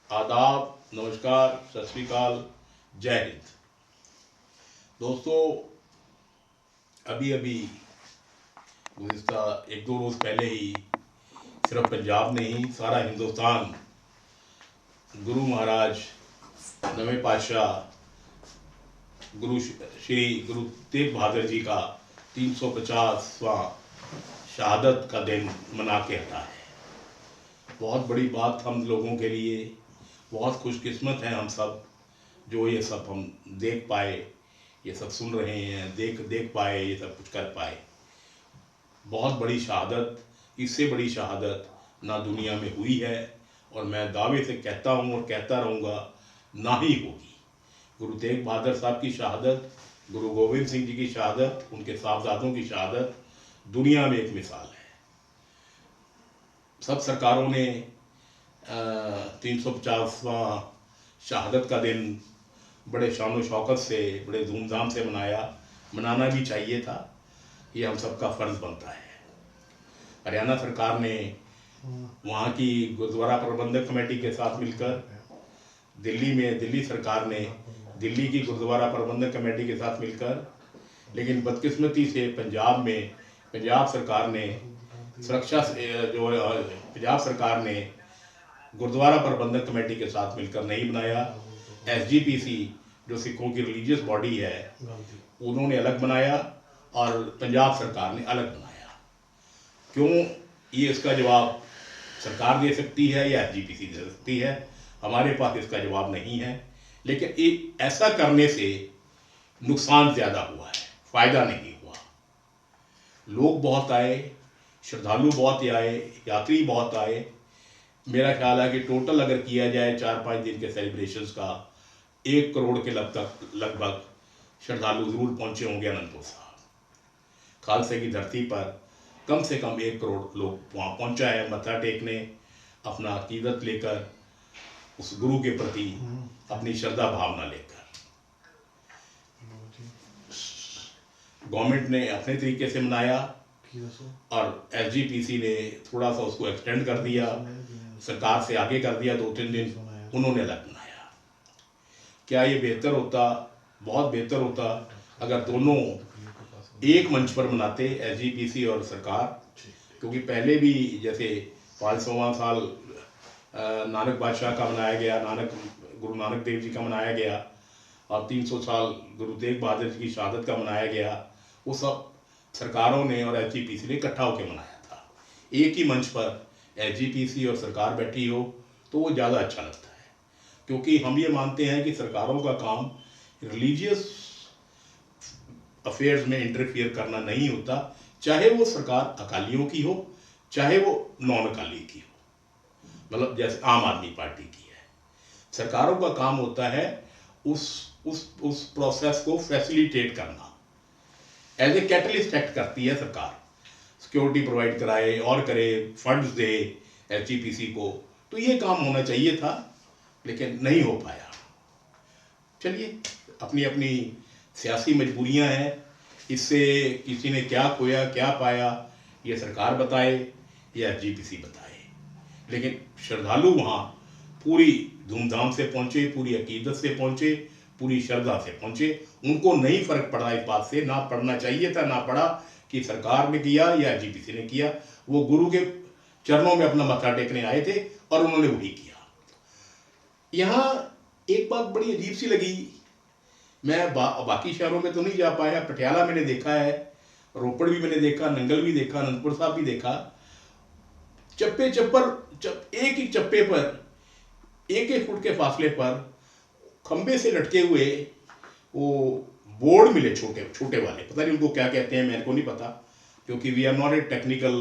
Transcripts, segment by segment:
आदाब, नमस्कार, सत श्री अकाल, जय हिंद। दोस्तों, अभी अभी गुज़िश्ता एक दो रोज़ पहले ही सिर्फ पंजाब नहीं, सारा हिंदुस्तान गुरु महाराज नवें पातशाह श्री गुरु तेग बहादुर जी का 350वां शहादत का दिन मना के हटा है। बहुत बड़ी बात हम लोगों के लिए, बहुत खुशकिस्मत हैं हम सब जो ये सब हम देख पाए, ये सब सुन रहे हैं, देख पाए, ये सब कुछ कर पाए। बहुत बड़ी शहादत, इससे बड़ी शहादत ना दुनिया में हुई है और मैं दावे से कहता हूँ और कहता रहूँगा, ना ही होगी। गुरु तेग बहादुर साहब की शहादत, गुरु गोविंद सिंह जी की शहादत, उनके साहबजादों की शहादत दुनिया में एक मिसाल है। सब सरकारों ने 350वां शहादत का दिन बड़े शान शौकत से, बड़े धूमधाम से मनाना भी चाहिए था। ये हम सबका फ़र्ज़ बनता है। हरियाणा सरकार ने वहाँ की गुरुद्वारा प्रबंधक कमेटी के साथ मिलकर, दिल्ली सरकार ने दिल्ली की गुरुद्वारा प्रबंधक कमेटी के साथ मिलकर, लेकिन बदकिस्मती से पंजाब सरकार ने पंजाब सरकार ने गुरुद्वारा प्रबंधक कमेटी के साथ मिलकर नहीं बनाया। SGPC जो सिखों की रिलीजियस बॉडी है, उन्होंने अलग बनाया और पंजाब सरकार ने अलग बनाया। क्यों, ये इसका जवाब सरकार दे सकती है या SGPC दे सकती है, हमारे पास इसका जवाब नहीं है। लेकिन ऐसा करने से नुकसान ज़्यादा हुआ है, फ़ायदा नहीं हुआ। लोग बहुत आए, श्रद्धालु बहुत आए, यात्री बहुत आए। मेरा ख्याल है कि टोटल अगर किया जाए 4-5 दिन के सेलिब्रेशंस का, 1 करोड़ के लगभग श्रद्धालु ज़रूर पहुँचे होंगे अनंतपुर साहब। खालसे की धरती पर कम से कम 1 करोड़ लोग वहाँ पहुँचा है, मत्था टेकने, अपना अकीदत लेकर, उस गुरु के प्रति अपनी श्रद्धा भावना लेकर। गवर्नमेंट ने अपने तरीके से मनाया और SGPC ने थोड़ा सा उसको एक्सटेंड कर दिया, सरकार से आगे कर दिया, 2-3 दिन उन्होंने अलग मनाया। क्या ये बेहतर होता? बहुत बेहतर होता अगर दोनों एक मंच पर मनाते, SGPC और सरकार। क्योंकि पहले भी जैसे 500वां साल नानक बादशाह का मनाया गया, गुरु नानक देव जी का मनाया गया, और 300 साल गुरु तेग बहादुर जी की शहादत का मनाया गया। वो सब सरकारों ने और SGPC ने इकट्ठा होकर मनाया था। एक ही मंच पर SGPC और सरकार बैठी हो तो वो ज़्यादा अच्छा लगता है, क्योंकि हम ये मानते हैं कि सरकारों का काम रिलीजियस अफेयर्स में इंटरफियर करना नहीं होता, चाहे वो सरकार अकालियों की हो, चाहे वो नॉन अकाली की हो, मतलब जैसे आम आदमी पार्टी की है। सरकारों का काम होता है उस प्रोसेस को फैसिलिटेट करना। एज ए कैटलिस्ट एक्ट करती है सरकार, सिक्योरिटी प्रोवाइड कराए और करे, फंड्स दे SGPC को। तो ये काम होना चाहिए था, लेकिन नहीं हो पाया। चलिए, अपनी अपनी सियासी मजबूरियां हैं, इससे किसी ने क्या खोया क्या पाया ये सरकार बताए या SGPC बताए। लेकिन श्रद्धालु वहाँ पूरी धूमधाम से पहुँचे, पूरी अकीदत से पहुँचे, पूरी श्रद्धा से पहुँचे। उनको नहीं फ़र्क पड़ा इस बात से, ना पढ़ना चाहिए था, ना पढ़ा कि सरकार ने किया या SGPC ने किया। वो गुरु के चरणों में अपना मत्था टेकने आए थे और उन्होंने वही किया। यहाँ एक बात बड़ी अजीब सी लगी, मैं बाकी शहरों में तो नहीं जा पाया, पटियाला मैंने देखा है, रोपड़ भी मैंने देखा, नंगल भी देखा, अनंतपुर साहब भी देखा। एक एक चप्पे पर 1-1 फुट के फासले पर खंबे से लटके हुए वो बोर्ड मिले, छोटे छोटे वाले, पता नहीं उनको क्या कहते हैं, मेरे को नहीं पता, क्योंकि we are not a technical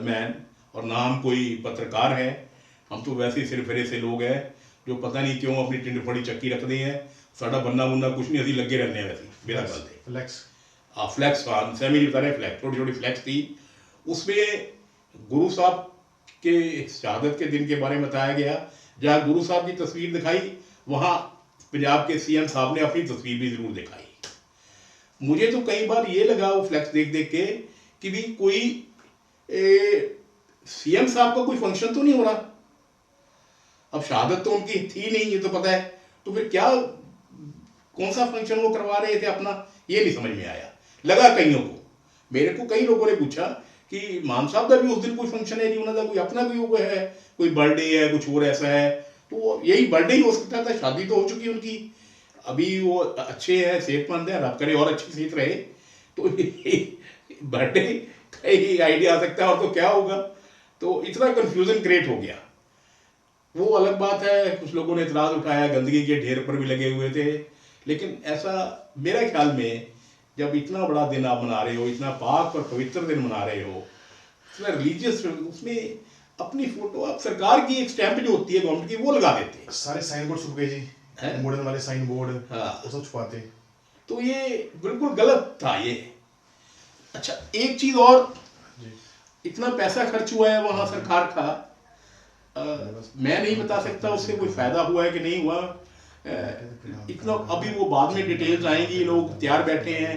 man और ना हम कोई पत्रकार हैं। हम तो वैसे ही सिरफिरे से लोग हैं जो पता नहीं क्यों अपनी टिंड फड़ी चक्की रखते हैं। साड़ा बनना बुनना कुछ नहीं, अभी लगे रहने हैं वैसे बिना गल दे। फ्लैक्स सैमी बता रहे, फ्लैक्स छोटी छोटी फ्लैक्स थी। उसमें गुरु साहब के शहादत के दिन के बारे में बताया गया। जहाँ गुरु साहब की तस्वीर दिखाई, वहाँ पंजाब के CM साहब ने अपनी तस्वीर भी जरूर दिखाई। मुझे तो कई बार ये लगा वो फ्लैक्स देख देख के कि भी कोई CM साहब का कोई फंक्शन तो नहीं हो रहा। अब शहादत तो उनकी थी नहीं, ये तो पता है, तो फिर क्या कौन सा फंक्शन वो करवा रहे थे अपना, ये नहीं समझ में आया। लगा कईयों को, मेरे को कई लोगों ने पूछा कि मान साहब का भी उस दिन कोई फंक्शन है जी, उन्होंने कोई अपना भी वो है, कोई बर्थडे है, कुछ और ऐसा है, तो यही बर्थडे ही हो सकता था, शादी तो हो चुकी उनकी, अभी वो अच्छे हैं, सेहतमंद है, रब करे और अच्छी सेहत रहे, तो बर्थडे का ही आइडिया आ सकता है, और तो क्या होगा। तो इतना कंफ्यूजन क्रिएट हो गया। वो अलग बात है, कुछ लोगों ने इतराज उठाया, गंदगी के ढेर पर भी लगे हुए थे, लेकिन ऐसा मेरे ख्याल में जब इतना बड़ा दिन आप मना रहे हो, इतना पाक और पवित्र दिन मना रहे हो, इतना रिलीजियस, उसमें अपनी फोटो, आप सरकार की एक स्टैंप जो होती है गवर्नमेंट की वो लगा देते हैं। सारे साइन बोर्ड छुप गए जी, मॉडर्न वाले साइन बोर्ड, हाँ, वो सब छुपाते। तो ये बिल्कुल गलत था ये। अच्छा, एक चीज और, इतना पैसा खर्च हुआ है वहां सरकार का, मैं नहीं बता सकता उससे कोई फायदा हुआ है कि नहीं हुआ, इतना अभी वो बाद में डिटेल्स आएंगी, लोग तैयार बैठे हैं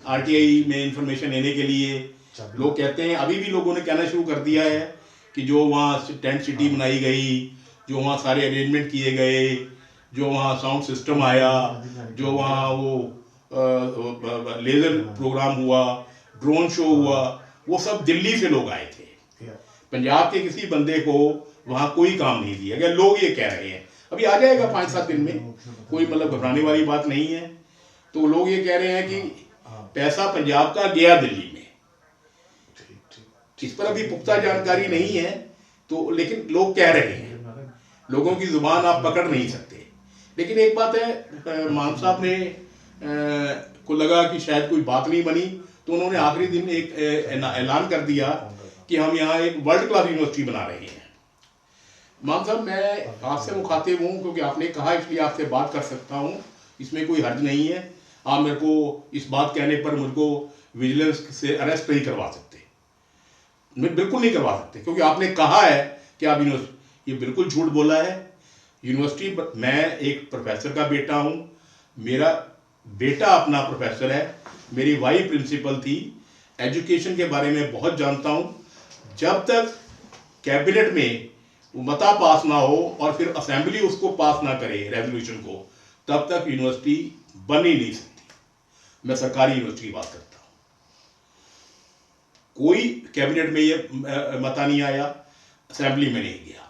आरटीआई में इंफॉर्मेशन लेने के लिए। लोग कहते हैं, अभी भी लोगों ने कहना शुरू कर दिया है कि जो वहाँ टेंट सिटी बनाई गई, जो वहाँ सारे अरेंजमेंट किए गए, जो वहाँ साउंड सिस्टम आया, जो वहाँ वो लेजर प्रोग्राम हुआ, ड्रोन शो हुआ, वो सब दिल्ली से लोग आए थे। पंजाब के किसी बंदे को वहाँ कोई काम नहीं दिया गया, लोग ये कह रहे हैं। अभी आ जाएगा 5-7 दिन में, कोई मतलब घबराने वाली बात नहीं है। तो लोग ये कह रहे हैं कि पैसा पंजाब का गया दिल्ली में, इस पर अभी पुख्ता जानकारी नहीं है, तो लेकिन लोग कह रहे हैं, लोगों की जुबान आप पकड़ नहीं सकते। लेकिन एक बात है, मान साहब ने को लगा कि शायद कोई बात नहीं बनी, तो उन्होंने आखिरी दिन एक ऐलान कर दिया कि हम यहाँ एक वर्ल्ड क्लास यूनिवर्सिटी बना रहे हैं। मान साहब, मैं आपसे मुखातिब हूँ क्योंकि आपने कहा, इसलिए आपसे बात कर सकता हूँ, इसमें कोई हर्ज नहीं है। आप मेरे को इस बात कहने पर मुझको विजिलेंस से अरेस्ट नहीं करवा सकते, मैं बिल्कुल नहीं करवा सकते, क्योंकि आपने कहा है कि आप यूनिवर्सिटी, ये बिल्कुल झूठ बोला है। यूनिवर्सिटी, मैं एक प्रोफेसर का बेटा हूँ, मेरा बेटा अपना प्रोफेसर है, मेरी वाइफ प्रिंसिपल थी, एजुकेशन के बारे में बहुत जानता हूँ। जब तक कैबिनेट में मता पास ना हो और फिर असेंबली उसको पास ना करे रेजोल्यूशन को, तब तक यूनिवर्सिटी बन ही नहीं सकती। मैं सरकारी यूनिवर्सिटी की बात करता हूँ, कोई कैबिनेट में ये मता नहीं आया, असेंबली में नहीं गया।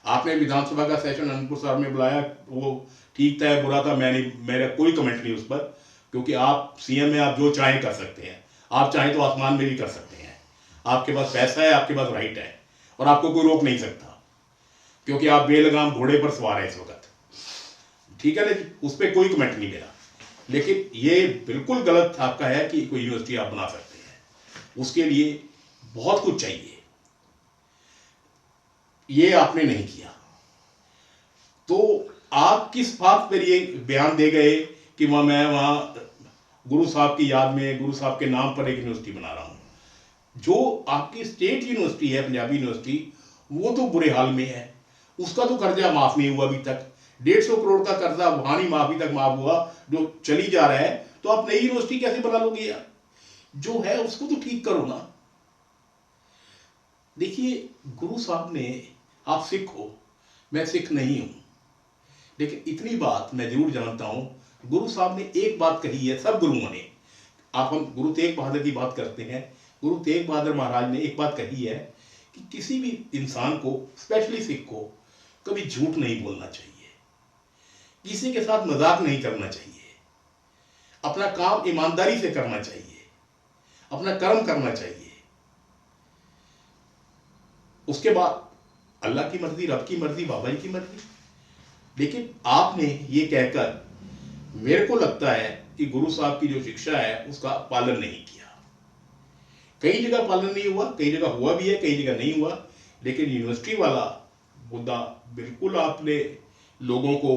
आपने विधानसभा का सेशन अनंतपुर साहब में बुलाया, वो ठीक था बुरा था, मेरा कोई कमेंट नहीं उस पर, क्योंकि आप सीएम हैं, आप जो चाहें कर सकते हैं, आप चाहें तो आसमान में भी कर सकते हैं, आपके पास पैसा है, आपके पास राइट है, और आपको कोई रोक नहीं सकता, क्योंकि आप बेलगाम घोड़े पर सवार हैं इस वक्त, ठीक है ना, उस पर कोई कमेंट नहीं मेरा। लेकिन ये बिल्कुल गलत आपका है कि कोई यूनिवर्सिटी आप बना सकते हैं, उसके लिए बहुत कुछ चाहिए, ये आपने नहीं किया। तो आप किस बात पर ये बयान दे गए कि मैं वहां गुरु साहब की याद में, गुरु साहब के नाम पर एक यूनिवर्सिटी बना रहा हूं? जो आपकी स्टेट यूनिवर्सिटी है, पंजाबी यूनिवर्सिटी, वो तो बुरे हाल में है, उसका तो कर्जा माफ नहीं हुआ अभी तक, 150 करोड़ का कर्जा वहां नहीं माफी तक माफ हुआ, जो चली जा रहा है। तो आप नई यूनिवर्सिटी कैसे बना लोगे यार? जो है उसको तो ठीक करो ना। देखिए, गुरु साहब ने, आप सिख हो, मैं सिख नहीं हूं, लेकिन इतनी बात मैं जरूर जानता हूं, गुरु साहब ने एक बात कही है, सब गुरुओं ने, आप हम गुरु तेग बहादुर की बात करते हैं, गुरु तेग बहादुर महाराज ने एक बात कही है कि किसी भी इंसान को, स्पेशली सिख को, कभी झूठ नहीं बोलना चाहिए, किसी के साथ मजाक नहीं करना चाहिए, अपना काम ईमानदारी से करना चाहिए, अपना कर्म करना चाहिए। उसके बाद अल्लाह की मर्जी, रब की मर्जी, बाबा जी की मर्जी। लेकिन आपने ये कहकर, मेरे को लगता है कि गुरु साहब की जो शिक्षा है उसका पालन नहीं किया। कई जगह पालन नहीं हुआ, कई जगह हुआ भी है, कई जगह नहीं हुआ। लेकिन यूनिवर्सिटी वाला मुद्दा बिल्कुल आपने लोगों को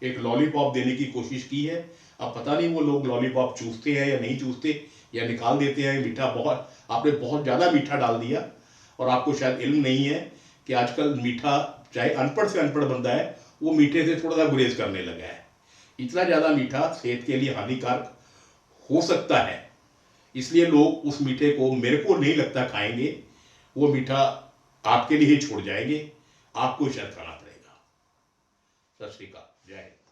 एक लॉलीपॉप देने की कोशिश की है। अब पता नहीं वो लोग लॉलीपॉप चूसते हैं या नहीं चूसते, या निकाल देते हैं। मीठा बहुत, आपने बहुत ज़्यादा मीठा डाल दिया, और आपको शायद इल्म नहीं है कि आजकल मीठा, चाहे अनपढ़ से अनपढ़ बंदा है, वो मीठे से थोड़ा सा गुरेज करने लगा है। इतना ज़्यादा मीठा सेहत के लिए हानिकारक हो सकता है, इसलिए लोग उस मीठे को, मेरे को नहीं लगता खाएंगे, वो मीठा आपके लिए ही छोड़ जाएंगे, आपको शायद खाना पड़ेगा। सत श्री अकाल, जय हिंद।